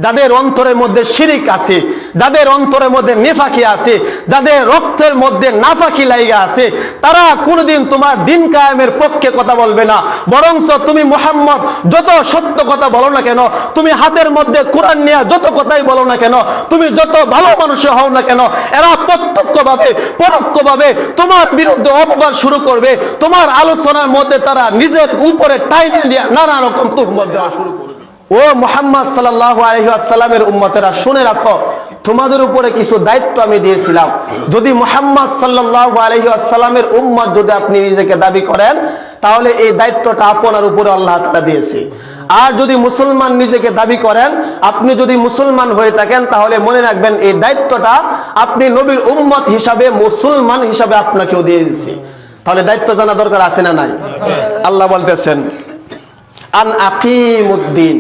যাদের অন্তরের মধ্যে শিরিক আছে, যাদের অন্তরের মধ্যে নেফাকি আছে, যাদের রক্তের মধ্যে নাফাকি লাইগা আছে, তারা কোনোদিন তোমার দিন কায়েমের পক্ষে কথা বলবে না। বরঞ্চ তুমি মুহাম্মদ যত সত্য কথা বলো না কেন, তুমি হাতের মধ্যে কোরআন নিয়ে যত কথাই বলো না কেন, তুমি যত ভালো মানুষ হও না কেন, এরা প্রত্যক্ষভাবে পরোক্ষভাবে তোমার বিরুদ্ধে অপবাদ শুরু করবে। তোমার আলোচনার মধ্যে তারা নিজের উপরে টাইনে দিয়ে নানা রকম তুহমত দেওয়া শুরু করবে। ও মুহাম্মদ সাল্লাল্লাহু আলাইহি ওয়াসাল্লামের উম্মতেরা, শুনে রাখো, তোমাদের উপরে কিছু দায়িত্ব আমি দিয়েছিলাম। যদি মুহাম্মদ সাল্লাল্লাহু আলাইহি ওয়াসাল্লামের উম্মত যদি আপনি নিজেকে দাবি করেন, তাহলে এই দায়িত্বটা আপনার উপরে আল্লাহ তাআলা দিয়েছে। আর যদি মুসলমান নিজেকে দাবি করেন, আপনি যদি মুসলমান হয়ে থাকেন, তাহলে মনে রাখবেন এই দায়িত্বটা আপনি নবীর উম্মত হিসাবে, মুসলমান হিসাবে আপনাকেও দিয়ে দিয়েছে। তাহলে দায়িত্ব জানা দরকার আছে না নাই? আল্লাহ বলতেছেন, আন আকিমুদ্দিন,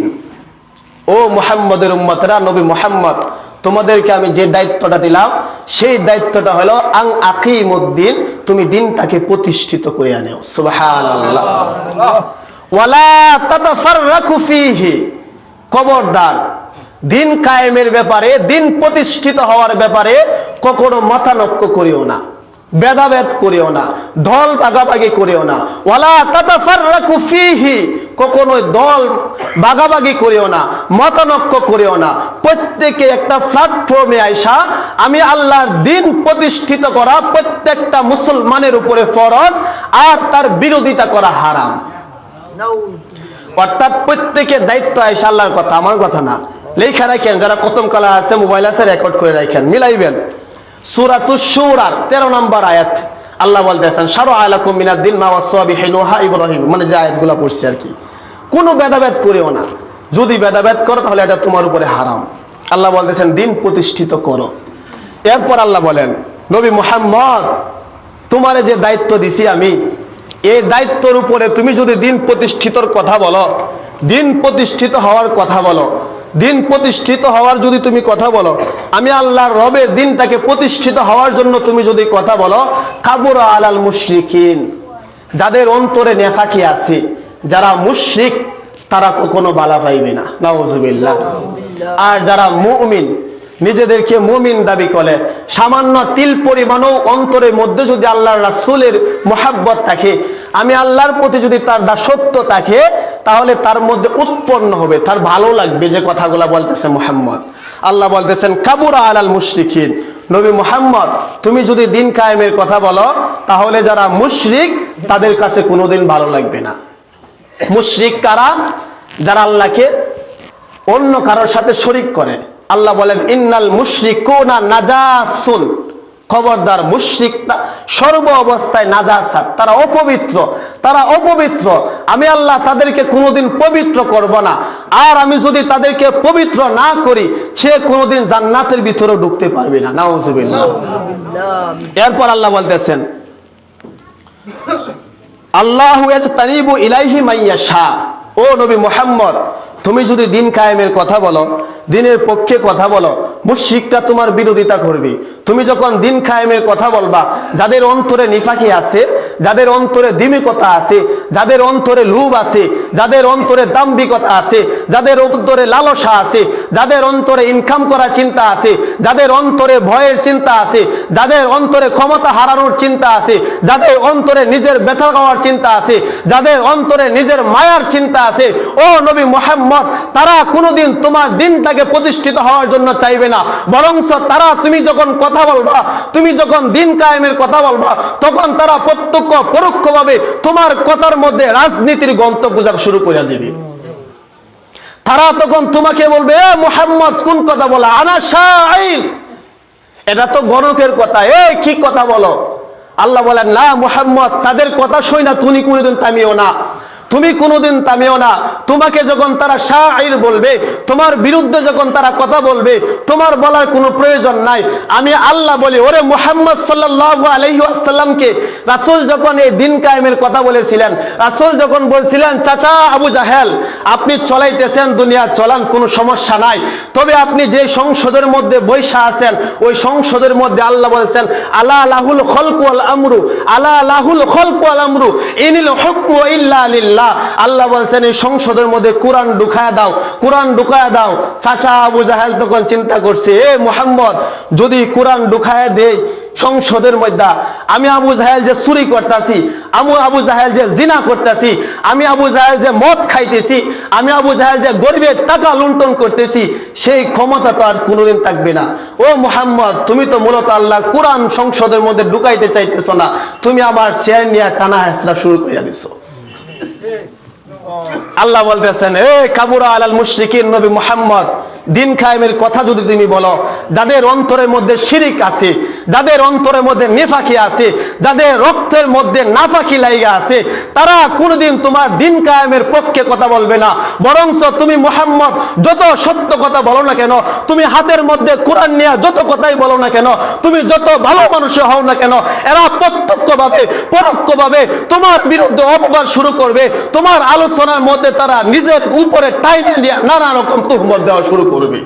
ও মুহাম্মদের উম্মতরা, নবী মুহাম্মদ তোমাদেরকে আমি যে দায়িত্বটা দিলাম, সেই দায়িত্বটা হলো আন আকিমুদ্দিন, তুমি দিনটাকে প্রতিষ্ঠিত করে আনো। সুবহানাল্লাহ। ওয়ালা তাতাফাররাকু ফীহি, খবরদার দিন কায়েমের ব্যাপারে, দিন প্রতিষ্ঠিত হওয়ার ব্যাপারে কখনো মাথানক্য করিও না, ভেদাভেদ করিও না, দল ভাগাভাগি করিও না। ওয়ালা তাতাফাররাকু ফীহি, কখনো দল ভাগাভাগি করিও না, মতানক্য করিও না। প্রত্যেকে একটা প্ল্যাটফর্মে আইসা আমি আল্লাহর দিন প্রতিষ্ঠিত করা প্রত্যেকটা মুসলমানের উপরে ফরজ, আর তার বিরোধিতা করা হারাম। অর্থাৎ প্রত্যেকের দায়িত্ব আইসা আল্লাহর কথা, আমার কথা না। লেখা রাখেন, যারা কতম কালা আছে, মোবাইল আছে, রেকর্ড করে রাখেন, মিলাইবেন। সূরাতুশ শূরার 13 নম্বর আয়াত আল্লাহ বলতেছেন, শারআ লাকুম মিনাদ-দীন মা ওয়াসা বিহি নূহা ইব্রাহিম, মানে যে আয়াতগুলো পড়ছি আর কি। কোনো ভেদাভেদ করিও না, যদি ভেদাভেদ করো তাহলে এটা তোমার উপরে হারাম। আল্লাহ বলতেছেন দিন প্রতিষ্ঠিত করো। এরপর আল্লাহ বলেন, নবী মুহাম্মদ তোমারে যে দায়িত্ব দিছি আমি, এই দায়িত্বের উপরে তুমি যদি দিন প্রতিষ্ঠিতর কথা বলো, দিন প্রতিষ্ঠিত হওয়ার কথা বলো, দিন প্রতিষ্ঠিত হওয়ার যদি তুমি কথা বলো, আমি আল্লাহর রবের দিনটাকে প্রতিষ্ঠিত হওয়ার জন্য তুমি যদি কথা বলো, কাবুরা আলাল মুশরিকিন, যাদের অন্তরে নেফাকি আছে, যারা মুশরিক, তারা কখনো বালা পাইবে না। নাউজুবিল্লাহ। আর যারা মুমিন, নিজেদেরকে মুমিন দাবি করে, সামান্য তিল পরিমাণও অন্তরের মধ্যে যদি আল্লাহর রাসূলের মুহাব্বত থাকে, আমি আল্লাহর প্রতি যদি তার দাসত্ব থাকে, তাহলে তার মধ্যে উৎপন্ন হবে, তার ভালো লাগবে যে কথাগুলো বলতেছে মুহাম্মদ। আল্লাহ বলতেছেন কাবুরা আলাল মুশরিকিন, নবী মুহাম্মদ তুমি যদি দিন কায়েমের কথা বলো, তাহলে যারা মুশরিক তাদের কাছে কোনোদিন ভালো লাগবে না। মুশরিক কারা? যারা আল্লাহকে অন্য কারোর সাথে শরীক করে। আল্লাহ বলেন ইন্নাল মুশরিকুনা নাজাসুন, খবরদার মুশরিকরা সর্ব অবস্থায় নাজাসাত, তারা অপবিত্র, তারা অপবিত্র। আমি আল্লাহ তাদেরকে কোনোদিন পবিত্র করব না, আর আমি যদি তাদেরকে পবিত্র না করি, সে কোনোদিন জান্নাতের ভিতরে ঢুকতে পারবে না। নাউজুবিল্লাহ। এরপর আল্লাহ বলতেছেন আল্লাহু ইয়াজতানিবু ইলাইহি মাইয়াশা, ও নবী মুহাম্মদ তুমি যদি দিন কায়েমের কথা বলো, দিনের পক্ষে কথা বলো, মুশরিকরা তোমার বিরোধিতা করবে। তুমি যখন দিন কায়েমের কথা বলবা, যাদের অন্তরে নিফাকি আছে, যাদের অন্তরে দ্বিমুখতা আছে, যাদের অন্তরে লোভ আছে, যাদের অন্তরে দাম্ভিকতা আছে, যাদের অন্তরে লালসা আছে, যাদের অন্তরে ইনকাম করার চিন্তা আছে, যাদের অন্তরে ভয়ের চিন্তা আছে, যাদের অন্তরে ক্ষমতা হারানোর চিন্তা আছে, যাদের অন্তরে নিজের ব্যথা খাওয়ার চিন্তা আছে, যাদের অন্তরে নিজের মায়ার চিন্তা আছে, ও নবী মুহাম্মদ তারা কোনোদিন তোমার দিনটাকে প্রতিষ্ঠিত হওয়ার জন্য চাইবে না। বরঞ্চ তারা তুমি যখন কথা বলবা, তুমি যখন দিন কায়েমের কথা বলবা, তখন তারা প্রত্যক্ষ পরোক্ষভাবে তোমার কথার মধ্যে রাজনীতির গন্ত গুজা শুরু করে দেবে। তারা তখন তোমাকে বলবে, এ মুহাম্মদ কোন কথা বলা, আনা শাইর, এটা তো গণকের কথা, এই কি কথা বলো। আল্লাহ বলেন না মুহাম্মদ, তাদের কথা শুই না তুমি কোনোদিন থামিও না, তুমি কোনোদিন থামিও না। তোমাকে যখন তারা শাইর বলবে, তোমার বিরুদ্ধে যখন তারা কথা বলবে, তোমার বলার কোনো প্রয়োজন নাই। আমি আল্লাহ বলি, ওরে মুহাম্মদ সাল্লাল্লাহু আলাইহি ওয়াসাল্লামকে রাসূল যখন এই দিন কায়েমের কথা বলেছিলেন, রাসূল যখন বলছিলেন চাচা আবু জাহেল আপনি চলাইতেছেন দুনিয়া, চলান, কোনো সমস্যা নাই, তবে আপনি যে সংসদের মধ্যে বৈশা আছেন, ওই সংসদের মধ্যে আল্লাহ বলছেন আলা লাহুল খলকু ওয়াল আমরু, আলা লাহুল খলকু ওয়াল আমরু ইনিল হুকমু ইল্লা লিল্লাহ, আল্লাহ, আল্লাহ বলছেন এই সংসদের মধ্যে কোরআন ঢুকায়া দাও, কোরআন ঢুকায়া দাও। চাচা আবু জাহেল তখন চিন্তা করছে, এ মুহাম্মদ যদি কোরআন ঢুকায়া দেই সংসদের মধ্যে, আমি আবু জাহেল যে চুরি করতেছি, আমি আবু জাহেল যে জিনা করতেছি, আমি আবু জাহেল যে মদ খাইতেছি, আমি আবু জাহেল যে গরিবের টাকা লুণ্ঠন করতেছি, সেই ক্ষমতা তো আর কোনোদিন থাকবে না। ও মুহাম্মদ, তুমি তো মূলত আল্লাহ কোরআন সংসদের মধ্যে ঢুকাইতে চাইতেছো না, তুমি আমার চেয়ার নিয়ে টানা হেসরা শুরু করে দিছো। আল্লাহ বলতেছেন, এ কাবুরা আলাল মুশরিকিন নবী মুহাম্মদ, দিন কায়েমের কথা যদি তুমি বলো, যাদের অন্তরের মধ্যে শিরিক আছে, যাদের অন্তরের মধ্যে নেফাকি আছে, যাদের রক্তের মধ্যে নাফাকি লাইগা আছে, তারা কোনোদিন তোমার দিন কায়েমের পক্ষে কথা বলবে না। বরঞ্চ তুমি মুহাম্মদ যত সত্য কথা বলো না কেন, তুমি হাতের মধ্যে কোরআন নিয়ে যত কথাই বলো না কেন, তুমি যত ভালো মানুষ হও না কেন, এরা প্রত্যক্ষভাবে পরোক্ষভাবে তোমার বিরুদ্ধে অপবাদ শুরু করবে। তোমার আলোচনার মধ্যে তারা নিজের উপরে টাইনে দিয়ে নানা রকম তুহমত দেওয়া শুরু করবে।